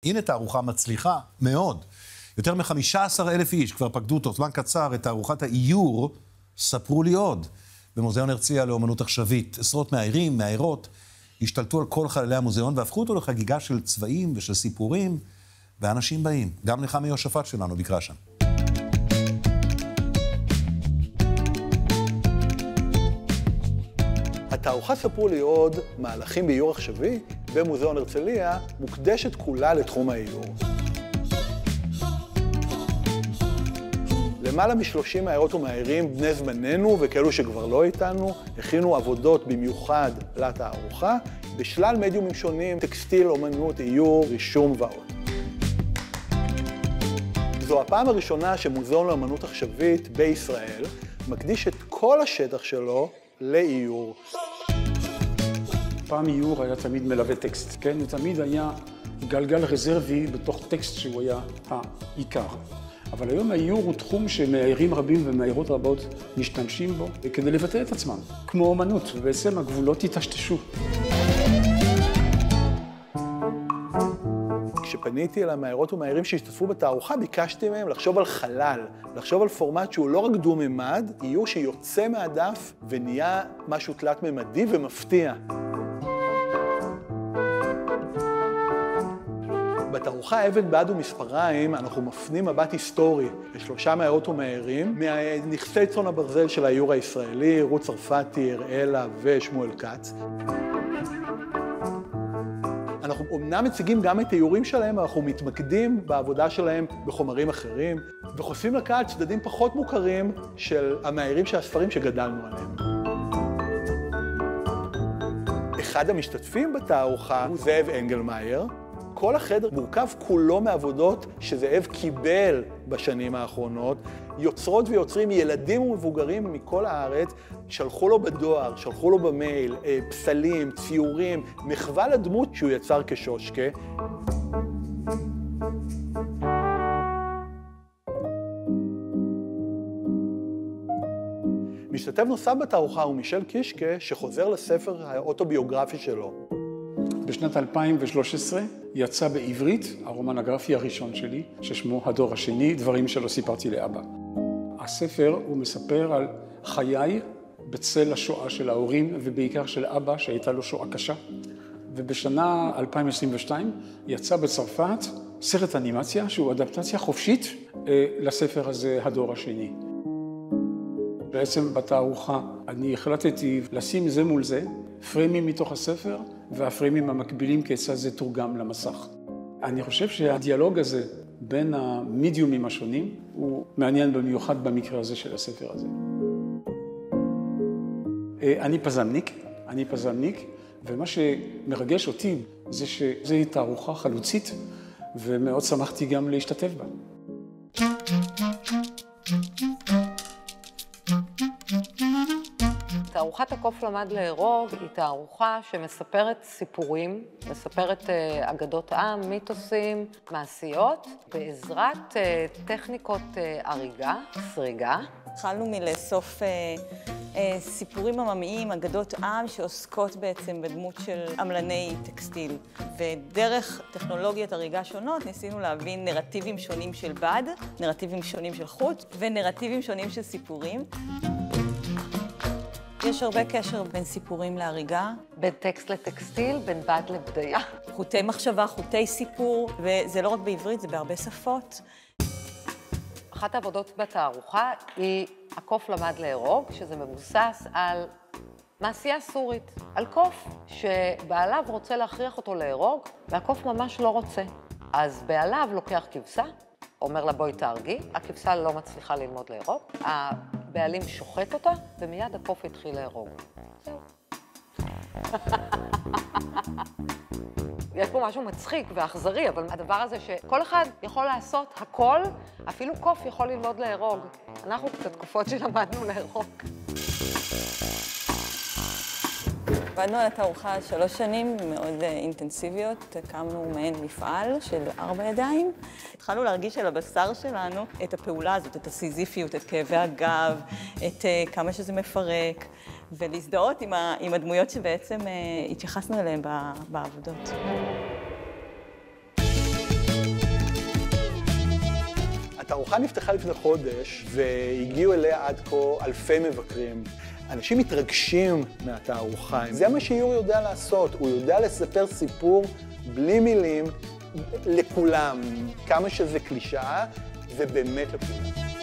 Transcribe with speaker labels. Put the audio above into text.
Speaker 1: הנה תערוכה מצליחה מאוד. יותר מ-15,000 איש כבר פקדו תוך זמן קצר את תערוכת האיור, ספרו לי עוד. במוזיאון הרצליה לאומנות עכשווית, עשרות מאיירים, מאיירות, השתלטו על כל חללי המוזיאון והפכו אותו לחגיגה של צבעים ושל סיפורים, ואנשים באים. גם נחמי יהושפט שלנו ביקרה שם.
Speaker 2: התערוכה ספרו לי עוד מהלכים באיור עכשווי במוזיאון הרצליה מוקדשת כולה לתחום האיור. למעלה מ-30 מאיירות ומאיירים בני זמננו וכאלו שכבר לא איתנו הכינו עבודות במיוחד לתערוכה בשלל מדיומים שונים, טקסטיל, אומנות, איור, רישום ועוד. זו הפעם הראשונה שמוזיאון לאומנות עכשווית בישראל מקדיש את כל השטח שלו לאיור.
Speaker 3: פעם איור היה תמיד מלווה טקסט, כן? הוא תמיד היה גלגל רזרבי בתוך טקסט שהוא היה העיקר. אבל היום האיור הוא תחום שמאיירים רבים ומאיירות רבות משתמשים בו כדי לבטא את עצמם, כמו אומנות, ובעצם הגבולות התשתשו.
Speaker 2: כשפניתי אל המאיירות ומאיירים שהשתתפו בתערוכה, ביקשתי מהם לחשוב על חלל, לחשוב על פורמט שהוא לא רק דו-ממד, איור שיוצא מהדף ונהיה משהו תלת-ממדי ומפתיע. בתערוכה אבן בעד ומספריים אנחנו מפנים מבט היסטורי לשלושה מאיירות ומאיירים מנכסי צאן הברזל של האיור הישראלי, רות צרפתי, הראלה ושמואל כץ. אנחנו אומנם מציגים גם את האיורים שלהם, אבל אנחנו מתמקדים בעבודה שלהם בחומרים אחרים, וחושפים לקהל צדדים פחות מוכרים של המאיירים של הספרים שגדלנו עליהם. אחד המשתתפים בתערוכה הוא זאב אנגלמאייר. כל החדר מורכב כולו מעבודות שזאב קיבל בשנים האחרונות. יוצרות ויוצרים, ילדים ומבוגרים מכל הארץ, שלחו לו בדואר, שלחו לו במייל, פסלים, ציורים, מחווה לדמות שהוא יצר כשושקה. משתתף נוסף בתערוכה הוא מישל קישקה, שחוזר לספר האוטוביוגרפי שלו.
Speaker 3: בשנת 2013 יצא בעברית הרומן הגרפי הראשון שלי, ששמו הדור השני, דברים שלא סיפרתי לאבא. הספר הוא מספר על חיי בצל השואה של ההורים, ובעיקר של אבא שהייתה לו שואה קשה. ובשנה 2022 יצא בצרפת סרט אנימציה שהוא אדפטציה חופשית לספר הזה, הדור השני. בעצם בתערוכה אני החלטתי לשים זה מול זה, פריימים מתוך הספר והפריימים המקבילים כיצד זה תורגם למסך. אני חושב שהדיאלוג הזה בין המדיומים השונים הוא מעניין במיוחד במקרה הזה של הספר הזה. אני פזמניק, ומה שמרגש אותי זה שזו תערוכה חלוצית, ומאוד שמחתי גם להשתתף בה.
Speaker 4: תערוכת הקוף למד לארוג היא תערוכה שמספרת סיפורים, מספרת אגדות עם, מיתוסים, מעשיות, בעזרת טכניקות אריגה, סריגה.
Speaker 5: התחלנו מלאסוף סיפורים עממיים, אגדות עם שעוסקות בעצם בדמות של עמלני טקסטיל. ודרך טכנולוגיות אריגה שונות ניסינו להבין נרטיבים שונים של בד, נרטיבים שונים של חוט ונרטיבים שונים של סיפורים. יש הרבה קשר בין סיפורים להריגה.
Speaker 4: בין טקסט לטקסטיל, בין בד לבדיה.
Speaker 5: חוטי מחשבה, חוטי סיפור, וזה לא רק בעברית, זה בהרבה שפות.
Speaker 4: אחת העבודות בתערוכה היא הקוף למד לארוג, שזה מבוסס על מעשייה סורית, על קוף שבעליו רוצה להכריח אותו לארוג, והקוף ממש לא רוצה. אז בעליו לוקח כבשה, אומר לה בואי תהרגי, הכבשה לא מצליחה ללמוד לארוג, הבעלים שוחט אותה, ומיד הקוף התחיל לארוג. זהו. יש פה משהו מצחיק ואכזרי, אבל הדבר הזה שכל אחד יכול לעשות הכל, אפילו קוף יכול ללמוד לארוג. אנחנו קצת תקופות שלמדנו לארוג.
Speaker 5: עבדנו על התערוכה 3 שנים מאוד אינטנסיביות, הקמנו מעין מפעל של 4 ידיים. התחלנו להרגיש על הבשר שלנו את הפעולה הזאת, את הסיזיפיות, את כאבי הגב, את כמה שזה מפרק, ולהזדהות עם הדמויות שבעצם התייחסנו אליהן בעבודות.
Speaker 2: התערוכה נפתחה לפני חודש, והגיעו אליה עד כה אלפי מבקרים. אנשים מתרגשים מהתערוכה. זה מה שיור יודע לעשות, הוא יודע לספר סיפור בלי מילים לכולם. כמה שזה קלישאה, זה באמת לכולם.